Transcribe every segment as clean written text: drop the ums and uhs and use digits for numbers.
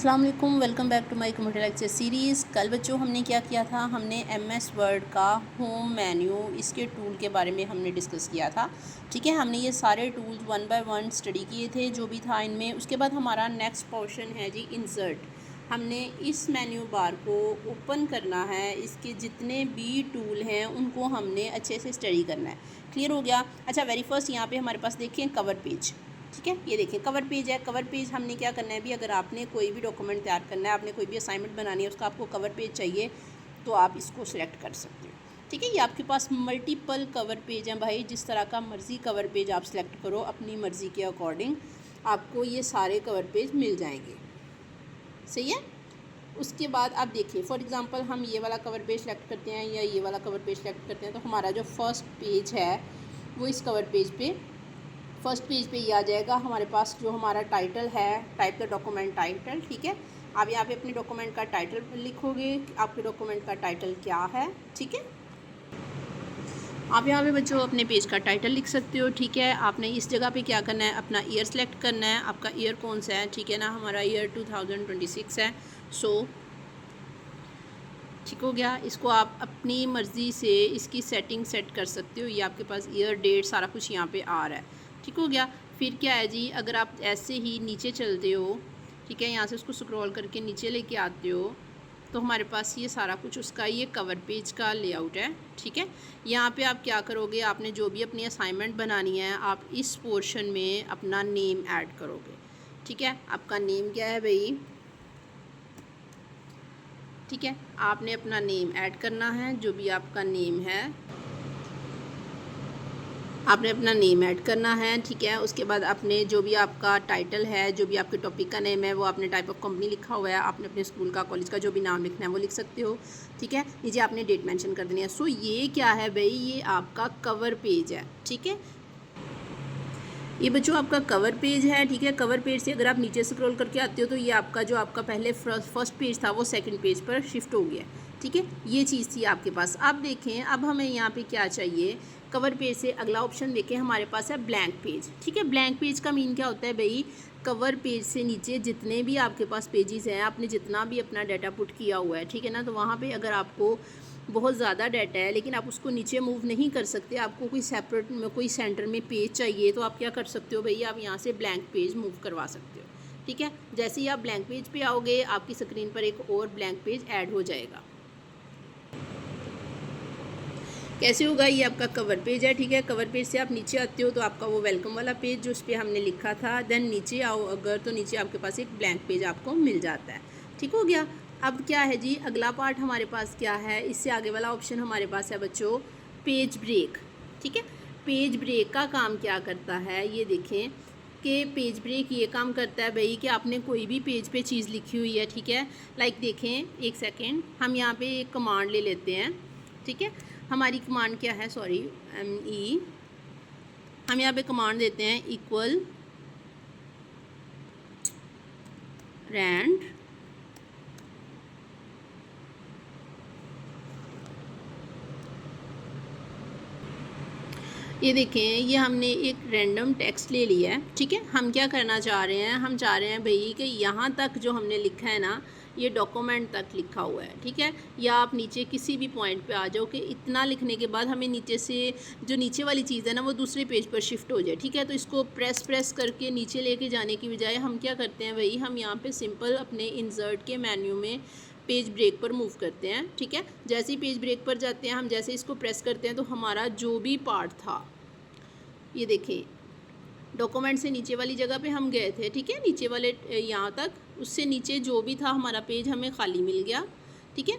अस्सलाम वालेकुम, welcome back to my computer lecture series. कल बच्चों हमने क्या किया था, हमने एमएस वर्ड का होम मेन्यू इसके टूल के बारे में हमने डिस्कस किया था। ठीक है, हमने ये सारे tools one by one study किए थे जो भी था इनमें। उसके बाद हमारा नेक्स्ट पोर्शन है जी इंसर्ट। हमने इस मेन्यू बार को ओपन करना है, इसके जितने भी टूल हैं उनको हमने अच्छे से स्टडी करना है। क्लियर हो गया? अच्छा, वेरी फर्स्ट यहाँ पे हमारे पास देखें कवर पेज। ठीक है, ये देखिए कवर पेज है। कवर पेज हमने क्या करना है भी, अगर आपने कोई भी डॉक्यूमेंट तैयार करना है, आपने कोई भी असाइनमेंट बनानी है, उसका आपको कवर पेज चाहिए तो आप इसको सिलेक्ट कर सकते हो। ठीक है, ये आपके पास मल्टीपल कवर पेज हैं भाई, जिस तरह का मर्ज़ी कवर पेज आप सिलेक्ट करो अपनी मर्ज़ी के अकॉर्डिंग, आपको ये सारे कवर पेज मिल जाएंगे। सही है। उसके बाद आप देखिए, फॉर एग्ज़ाम्पल हम ये वाला कवर पेज सेलेक्ट करते हैं या ये वाला कवर पेज सेलेक्ट करते हैं, तो हमारा जो फर्स्ट पेज है वो इस कवर पेज पे फर्स्ट पेज पे ये आ जाएगा। हमारे पास जो हमारा टाइटल है, टाइप द डॉक्यूमेंट टाइटल। ठीक है, आप यहाँ पे अपने डॉक्यूमेंट का टाइटल लिखोगे, आपके डॉक्यूमेंट का टाइटल क्या है। ठीक है, आप यहाँ पे बच्चों अपने पेज का टाइटल लिख सकते हो। ठीक है, आपने इस जगह पे क्या करना है, अपना ईयर सेलेक्ट करना है। आपका ईयर कौन सा है? ठीक है ना, हमारा ईयर 2026 है। सो ठीक हो गया। इसको आप अपनी मर्ज़ी से इसकी सेटिंग सेट कर सकते हो। ये आपके पास ईयर, डेट, सारा कुछ यहाँ पे आ रहा है। ठीक हो गया। फिर क्या है जी, अगर आप ऐसे ही नीचे चलते हो, ठीक है, यहाँ से उसको स्क्रॉल करके नीचे लेके आते हो, तो हमारे पास ये सारा कुछ उसका ये कवर पेज का लेआउट है। ठीक है, यहाँ पे आप क्या करोगे, आपने जो भी अपनी असाइनमेंट बनानी है, आप इस पोर्शन में अपना नेम ऐड करोगे। ठीक है, आपका नेम क्या है भाई? ठीक है, आपने अपना नेम ऐड करना है, जो भी आपका नेम है आपने अपना नेम ऐड करना है। ठीक है, उसके बाद आपने जो भी आपका टाइटल है, जो भी आपके टॉपिक का नेम है, वो आपने टाइप ऑफ कंपनी लिखा हुआ है, आपने अपने स्कूल का, कॉलेज का जो भी नाम लिखना है वो लिख सकते हो। ठीक है, नीचे आपने डेट मेंशन कर देनी है। सो ये क्या है भाई, ये आपका कवर पेज है। ठीक है, ये बच्चों आपका कवर पेज है। ठीक है, कवर पेज से अगर आप नीचे स्क्रॉल करके आते हो तो ये आपका जो आपका पहले फर्स्ट पेज था वो सेकंड पेज पर शिफ्ट हो गया। ठीक है, ये चीज़ थी आपके पास। अब देखें, अब हमें यहाँ पे क्या चाहिए, कवर पेज से अगला ऑप्शन देखें, हमारे पास है ब्लैंक पेज। ठीक है, ब्लैंक पेज का मीन क्या होता है भाई, कवर पेज से नीचे जितने भी आपके पास पेजेस हैं, आपने जितना भी अपना डाटा पुट किया हुआ है, ठीक है ना, तो वहाँ पे अगर आपको बहुत ज़्यादा डाटा है लेकिन आप उसको नीचे मूव नहीं कर सकते, आपको कोई सेपरेट में कोई सेंटर में पेज चाहिए, तो आप क्या कर सकते हो भैया, आप यहाँ से ब्लैंक पेज मूव करवा सकते हो। ठीक है, जैसे ही आप ब्लैंक पेज पे आओगे, आपकी स्क्रीन पर एक और ब्लैंक पेज ऐड हो जाएगा। कैसे होगा, ये आपका कवर पेज है। ठीक है, कवर पेज से आप नीचे आते हो तो आपका वो वेलकम वाला पेज जो उस पर हमने लिखा था, देन नीचे आओ अगर, तो नीचे आपके पास एक ब्लैंक पेज आपको मिल जाता है। ठीक हो गया। अब क्या है जी, अगला पार्ट हमारे पास क्या है, इससे आगे वाला ऑप्शन हमारे पास है बच्चों पेज ब्रेक। ठीक है, पेज ब्रेक का काम क्या करता है, ये देखें कि पेज ब्रेक ये काम करता है भाई कि आपने कोई भी पेज पे चीज़ लिखी हुई है। ठीक है, लाइक देखें, एक सेकेंड, हम यहाँ पे एक कमांड ले लेते हैं। ठीक है, हमारी कमांड क्या है, सॉरी, ME, हम यहाँ पे कमांड देते हैं इक्वल रैंड ये देखें, ये हमने एक रैंडम टेक्स्ट ले लिया है। ठीक है, हम क्या करना चाह रहे हैं, हम चाह रहे हैं भाई कि यहाँ तक जो हमने लिखा है ना, ये डॉक्यूमेंट तक लिखा हुआ है। ठीक है, या आप नीचे किसी भी पॉइंट पे आ जाओ कि इतना लिखने के बाद हमें नीचे से जो नीचे वाली चीज़ है ना वो दूसरे पेज पर शिफ्ट हो जाए। ठीक है, तो इसको प्रेस करके नीचे लेके जाने की बजाय हम क्या करते हैं भाई, हम यहाँ पर सिंपल अपने इंसर्ट के मेन्यू में पेज ब्रेक पर मूव करते हैं। ठीक है, जैसे ही पेज ब्रेक पर जाते हैं, हम जैसे इसको प्रेस करते हैं तो हमारा जो भी पार्ट था, ये देखिए डॉक्यूमेंट से नीचे वाली जगह पे हम गए थे। ठीक है, नीचे वाले यहाँ तक, उससे नीचे जो भी था हमारा पेज हमें खाली मिल गया। ठीक है,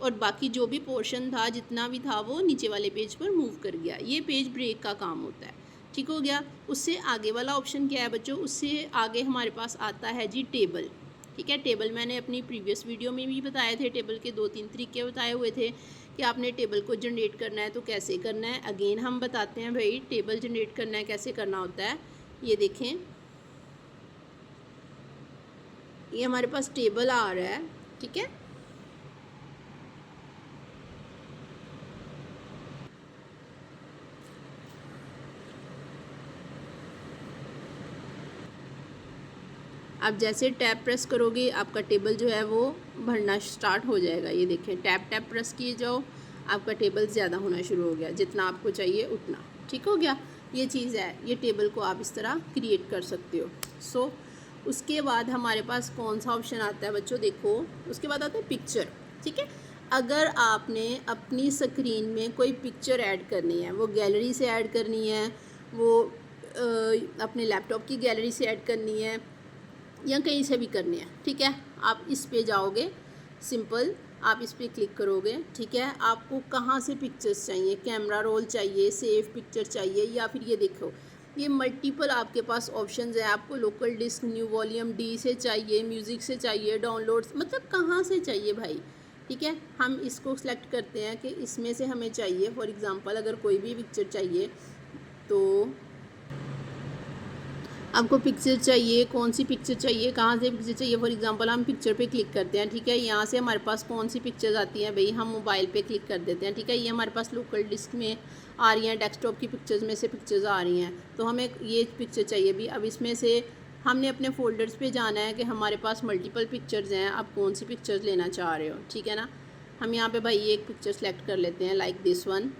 और बाकी जो भी पोर्शन था, जितना भी था, वो नीचे वाले पेज पर मूव कर गया। ये पेज ब्रेक का काम होता है। ठीक हो गया। उससे आगे वाला ऑप्शन क्या है बच्चों, उससे आगे हमारे पास आता है जी टेबल। ठीक है, टेबल मैंने अपनी प्रीवियस वीडियो में भी बताए थे, टेबल के 2-3 तरीके बताए हुए थे कि आपने टेबल को जनरेट करना है तो कैसे करना है। अगेन हम बताते हैं भाई, टेबल जनरेट करना है कैसे करना होता है। ये देखें, ये हमारे पास टेबल आ रहा है। ठीक है, आप जैसे टैब प्रेस करोगे आपका टेबल जो है वो भरना स्टार्ट हो जाएगा। ये देखें, टैब टैब प्रेस किए जाओ, आपका टेबल ज़्यादा होना शुरू हो गया, जितना आपको चाहिए उतना। ठीक हो गया, ये चीज़ है। ये टेबल को आप इस तरह क्रिएट कर सकते हो। सो उसके बाद हमारे पास कौन सा ऑप्शन आता है बच्चों, देखो उसके बाद आता है पिक्चर। ठीक है, अगर आपने अपनी स्क्रीन में कोई पिक्चर ऐड करनी है, वो गैलरी से ऐड करनी है, वो अपने लैपटॉप की गैलरी से ऐड करनी है, या कहीं से भी करनी है, ठीक है, आप इस पे जाओगे, सिंपल आप इस पे क्लिक करोगे। ठीक है, आपको कहाँ से पिक्चर्स चाहिए, कैमरा रोल चाहिए, सेव पिक्चर चाहिए, या फिर ये देखो ये मल्टीपल आपके पास ऑप्शंस हैं। आपको local disk, new volume, D से चाहिए, म्यूज़िक से चाहिए, डाउनलोड्स, मतलब कहाँ से चाहिए भाई। ठीक है, हम इसको सेलेक्ट करते हैं कि इसमें से हमें चाहिए। फॉर एग्ज़ाम्पल अगर कोई भी पिक्चर चाहिए तो आपको पिक्चर चाहिए, कौन सी पिक्चर चाहिए, कहाँ से पिक्चर चाहिए। फॉर एग्जांपल हम पिक्चर पे क्लिक करते हैं। ठीक है, यहाँ से हमारे पास कौन सी पिक्चर्स आती हैं भाई, हम मोबाइल पे क्लिक कर देते हैं। ठीक है, ये हमारे पास लोकल डिस्क में आ रही हैं, डेस्कटॉप की पिक्चर्स में से पिक्चर्स आ रही हैं, तो हमें ये पिक्चर चाहिए भी। अब इसमें से हमने अपने फोल्डर्स पे जाना है कि हमारे पास मल्टीपल पिक्चर्स हैं, आप कौन सी पिक्चर्स लेना चाह रहे हो। ठीक है ना, हम यहाँ पे भाई एक पिक्चर सेलेक्ट कर लेते हैं, लाइक दिस वन।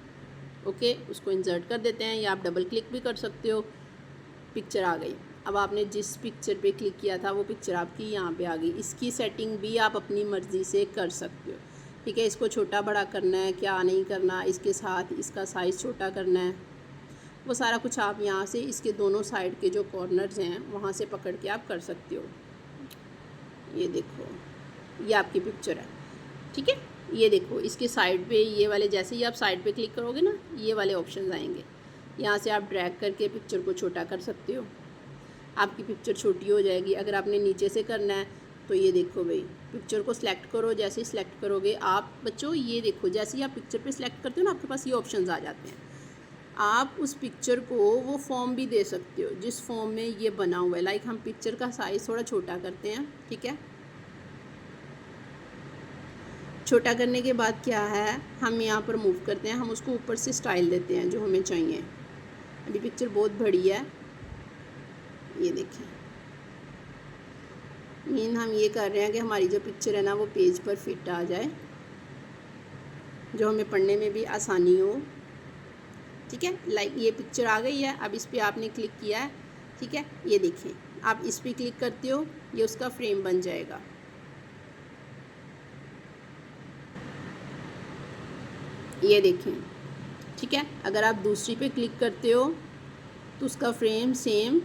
ओके, उसको इंसर्ट कर देते हैं, या आप डबल क्लिक भी कर सकते हो, पिक्चर आ गई। अब आपने जिस पिक्चर पे क्लिक किया था वो पिक्चर आपकी यहाँ पे आ गई। इसकी सेटिंग भी आप अपनी मर्ज़ी से कर सकते हो। ठीक है, इसको छोटा बड़ा करना है, क्या नहीं करना, इसके साथ इसका साइज़ छोटा करना है, वो सारा कुछ आप यहाँ से इसके दोनों साइड के जो कॉर्नर्स हैं वहाँ से पकड़ के आप कर सकते हो। ये देखो, ये आपकी पिक्चर है। ठीक है, ये देखो इसके साइड पे ये वाले, जैसे ही आप साइड पे क्लिक करोगे ना, ये वाले ऑप्शन आएंगे। यहाँ से आप ड्रैग करके पिक्चर को छोटा कर सकते हो, आपकी पिक्चर छोटी हो जाएगी। अगर आपने नीचे से करना है तो ये देखो भाई, पिक्चर को सिलेक्ट करो, जैसे ही सिलेक्ट करोगे आप बच्चों, ये देखो जैसे ही आप पिक्चर पे सिलेक्ट करते हो ना, आपके पास ये ऑप्शंस आ जाते हैं। आप उस पिक्चर को वो फॉर्म भी दे सकते हो जिस फॉर्म में ये बना हुआ है। लाइक हम पिक्चर का साइज़ थोड़ा छोटा करते हैं। ठीक है, छोटा करने के बाद क्या है, हम यहाँ पर मूव करते हैं, हम उसको ऊपर से स्टाइल देते हैं जो हमें चाहिए। अभी पिक्चर बहुत बड़ी है, ये देखें, मीन हम ये कर रहे हैं कि हमारी जो पिक्चर है ना वो पेज पर फिट आ जाए, जो हमें पढ़ने में भी आसानी हो। ठीक है, लाइक ये पिक्चर आ गई है, अब इस पर आपने क्लिक किया है। ठीक है, ये देखें, आप इस पर क्लिक करते हो, ये उसका फ्रेम बन जाएगा। ये देखें, ठीक है, अगर आप दूसरी पे क्लिक करते हो तो उसका फ्रेम सेम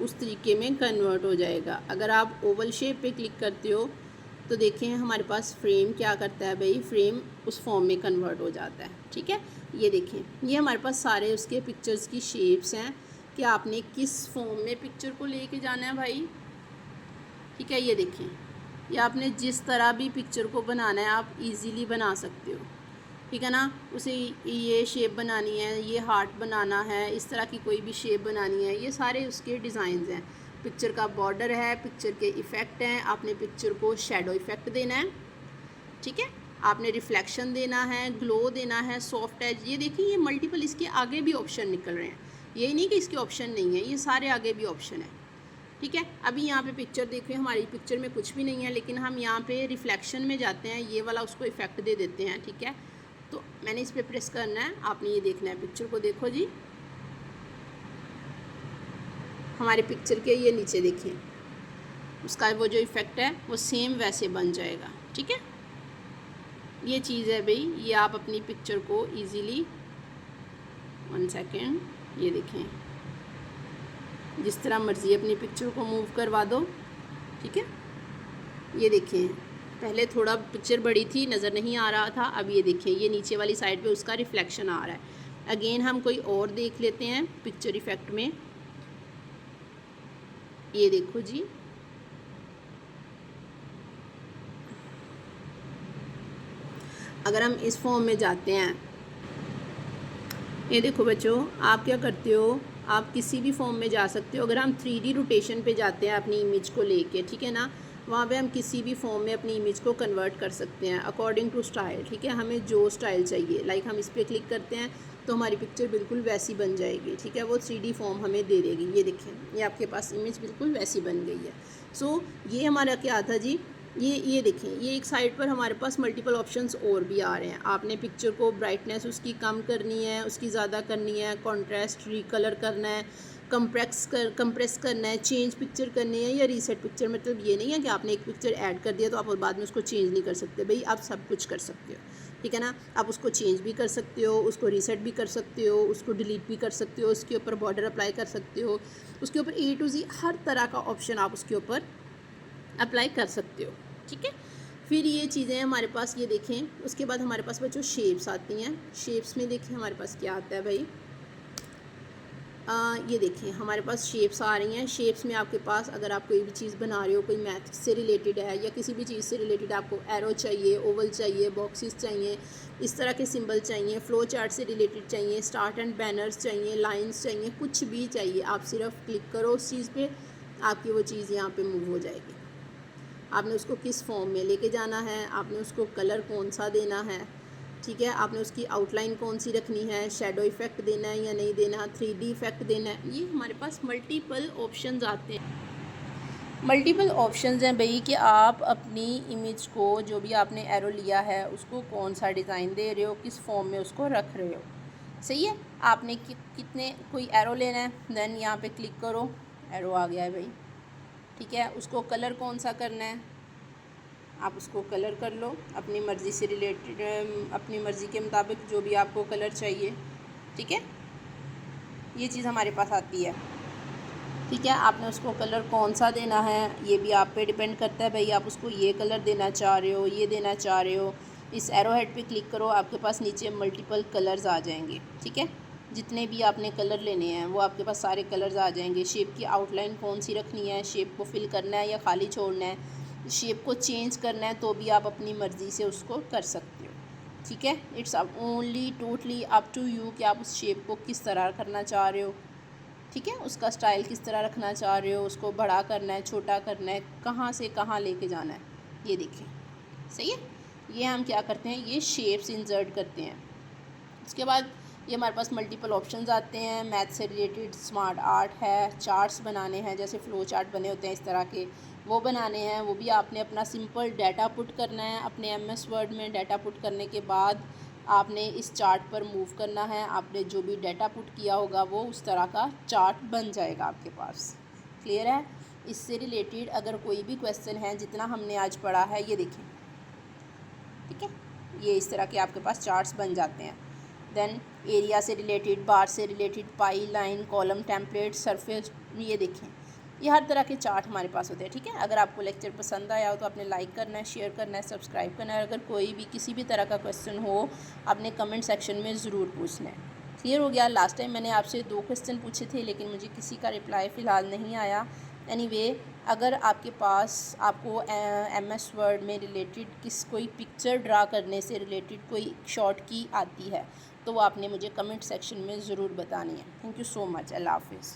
उस तरीके में कन्वर्ट हो जाएगा। अगर आप ओवल शेप पे क्लिक करते हो तो देखें हमारे पास फ्रेम क्या करता है भाई, फ्रेम उस फॉर्म में कन्वर्ट हो जाता है। ठीक है, ये देखें, ये हमारे पास सारे उसके पिक्चर्स की शेप्स हैं कि आपने किस फॉर्म में पिक्चर को लेके जाना है भाई। ठीक है, ये देखें, या आपने जिस तरह भी पिक्चर को बनाना है आप इजीली बना सकते हो। ठीक है ना, उसे ये शेप बनानी है, ये हार्ट बनाना है, इस तरह की कोई भी शेप बनानी है, ये सारे उसके डिज़ाइंस हैं। पिक्चर का बॉर्डर है, पिक्चर के इफ़ेक्ट हैं, आपने पिक्चर को शेडो इफ़ेक्ट देना है। ठीक है, आपने रिफ्लेक्शन देना है, ग्लो देना है, सॉफ्ट एज। ये देखिए, ये मल्टीपल इसके आगे भी ऑप्शन निकल रहे हैं, ये नहीं कि इसके ऑप्शन नहीं है, ये सारे आगे भी ऑप्शन है। ठीक है, अभी यहाँ पे पिक्चर देखिए, हमारी पिक्चर में कुछ भी नहीं है, लेकिन हम यहाँ पे रिफ्लेक्शन में जाते हैं, ये वाला उसको इफ़ेक्ट दे देते हैं। ठीक है, तो मैंने इस पर प्रेस करना है, आपने ये देखना है, पिक्चर को देखो जी, हमारे पिक्चर के ये नीचे देखिए, उसका वो जो इफ़ेक्ट है वो सेम वैसे बन जाएगा। ठीक है, ये चीज़ है भाई, ये आप अपनी पिक्चर को इजीली, 1 सेकेंड, ये देखें, जिस तरह मर्ज़ी अपनी पिक्चर को मूव करवा दो। ठीक है, ये देखें, पहले थोड़ा पिक्चर बड़ी थी, नज़र नहीं आ रहा था, अब ये देखें, ये नीचे वाली साइड पे उसका रिफ्लेक्शन आ रहा है। अगेन हम कोई और देख लेते हैं पिक्चर इफ़ेक्ट में, ये देखो जी, अगर हम इस फॉर्म में जाते हैं, ये देखो बच्चों, आप क्या करते हो, आप किसी भी फॉर्म में जा सकते हो। अगर हम 3D रोटेशन पे जाते हैं अपनी इमेज को लेके, ठीक है ना, वहाँ पे हम किसी भी फॉर्म में अपनी इमेज को कन्वर्ट कर सकते हैं अकॉर्डिंग टू स्टाइल। ठीक है, हमें जो स्टाइल चाहिए, लाइक हम इस पर क्लिक करते हैं तो हमारी पिक्चर बिल्कुल वैसी बन जाएगी, ठीक है। वो 3D फॉर्म हमें दे देगी। ये देखें, ये आपके पास इमेज बिल्कुल वैसी बन गई है। सो ये हमारा क्या था जी, ये देखें, ये एक साइड पर हमारे पास मल्टीपल ऑप्शंस और भी आ रहे हैं। आपने पिक्चर को ब्राइटनेस उसकी कम करनी है, उसकी ज़्यादा करनी है, कॉन्ट्रास्ट रिकलर करना है, कंप्रेस करना है, चेंज पिक्चर करनी है या रीसेट पिक्चर। मतलब ये नहीं है कि आपने एक पिक्चर ऐड कर दिया तो आप बाद में उसको चेंज नहीं कर सकते। भाई आप सब कुछ कर सकते हो, ठीक है ना। आप उसको चेंज भी कर सकते हो, उसको रीसेट भी कर सकते हो, उसको डिलीट भी कर सकते हो, उसके ऊपर बॉर्डर अप्लाई कर सकते हो, उसके ऊपर A to Z हर तरह का ऑप्शन आप उसके ऊपर अप्लाई कर सकते हो, ठीक है। फिर ये चीज़ें हमारे पास, ये देखें, उसके बाद हमारे पास बच्चों शेप्स आती हैं। शेप्स में देखें हमारे पास क्या आता है भाई, ये देखें हमारे पास शेप्स आ रही हैं। शेप्स में आपके पास अगर आप कोई भी चीज़ बना रहे हो, कोई मैथ से रिलेटेड है या किसी भी चीज़ से रिलेटेड, आपको एरो चाहिए, ओवल चाहिए, बॉक्सेस चाहिए, इस तरह के सिंबल चाहिए, फ्लो चार्ट से रिलेटेड चाहिए, स्टार्ट एंड बैनर्स चाहिए, लाइंस चाहिए, कुछ भी चाहिए, आप सिर्फ क्लिक करो उस चीज़ पे, आपकी वो चीज़ यहाँ पे मूव हो जाएगी। आपने उसको किस फॉर्म में लेके जाना है, आपने उसको कलर कौन सा देना है, ठीक है, आपने उसकी आउटलाइन कौन सी रखनी है, शेडो इफ़ेक्ट देना है या नहीं देना, 3D इफ़ेक्ट देना है। ये हमारे पास मल्टीपल ऑप्शंस आते हैं। मल्टीपल ऑप्शंस हैं भाई कि आप अपनी इमेज को, जो भी आपने एरो लिया है, उसको कौन सा डिज़ाइन दे रहे हो, किस फॉर्म में उसको रख रहे हो। सही है। आपने कितने कोई एरो लेना है, देन यहाँ पे क्लिक करो, एरो आ गया है भाई, ठीक है। उसको कलर कौन सा करना है, आप उसको कलर कर लो अपनी मर्ज़ी से रिलेटेड, अपनी मर्ज़ी के मुताबिक जो भी आपको कलर चाहिए, ठीक है। ये चीज़ हमारे पास आती है, ठीक है। आपने उसको कलर कौन सा देना है ये भी आप पे डिपेंड करता है भाई, आप उसको ये कलर देना चाह रहे हो, ये देना चाह रहे हो। इस एरो हेड पे क्लिक करो, आपके पास नीचे मल्टीपल कलर्स आ जाएंगे, ठीक है। जितने भी आपने कलर लेने हैं वो आपके पास सारे कलर्स आ जाएंगे। शेप की आउटलाइन कौन सी रखनी है, शेप को फिल करना है या खाली छोड़ना है, शेप को चेंज करना है तो भी आप अपनी मर्ज़ी से उसको कर सकते हो, ठीक है। It's only totally up to you कि आप उस शेप को किस तरह करना चाह रहे हो, ठीक है। उसका स्टाइल किस तरह रखना चाह रहे हो, उसको बड़ा करना है, छोटा करना है, कहाँ से कहाँ लेके जाना है। ये देखिए, सही है। ये हम क्या करते हैं, ये शेप्स इंसर्ट करते हैं। उसके बाद ये हमारे पास मल्टीपल ऑप्शंस आते हैं। मैथ से रिलेटेड स्मार्ट आर्ट है, चार्ट्स बनाने हैं, जैसे फ़्लो चार्ट बने होते हैं इस तरह के, वो बनाने हैं। वो भी आपने अपना सिंपल डाटा पुट करना है अपने MS वर्ड में। डाटा पुट करने के बाद आपने इस चार्ट पर मूव करना है। आपने जो भी डाटा पुट किया होगा वो उस तरह का चार्ट बन जाएगा आपके पास। क्लियर है। इससे रिलेटेड अगर कोई भी क्वेश्चन है, जितना हमने आज पढ़ा है, ये देखें, ठीक है। ये इस तरह के आपके पास चार्ट्स बन जाते हैं। देन एरिया से रिलेटेड, बार से रिलेटेड, पाई, लाइन, कॉलम, टेम्पलेट, सरफेस, ये देखें, ये हर तरह के चार्ट हमारे पास होते हैं, ठीक है। अगर आपको लेक्चर पसंद आया हो तो आपने लाइक करना है, शेयर करना है, सब्सक्राइब करना है। अगर कोई भी किसी भी तरह का क्वेश्चन हो, आपने कमेंट सेक्शन में ज़रूर पूछना है। क्लियर हो गया। लास्ट टाइम मैंने आपसे 2 क्वेश्चन पूछे थे लेकिन मुझे किसी का रिप्लाई फ़िलहाल नहीं आया। एनीवे, अगर आपके पास आपको MS वर्ड में रिलेटेड कोई पिक्चर ड्रा करने से रिलेटेड कोई शॉर्ट की आती है तो वो आपने मुझे कमेंट सेक्शन में ज़रूर बतानी है। Thank you so much. अल्लाह हाफ़िज़।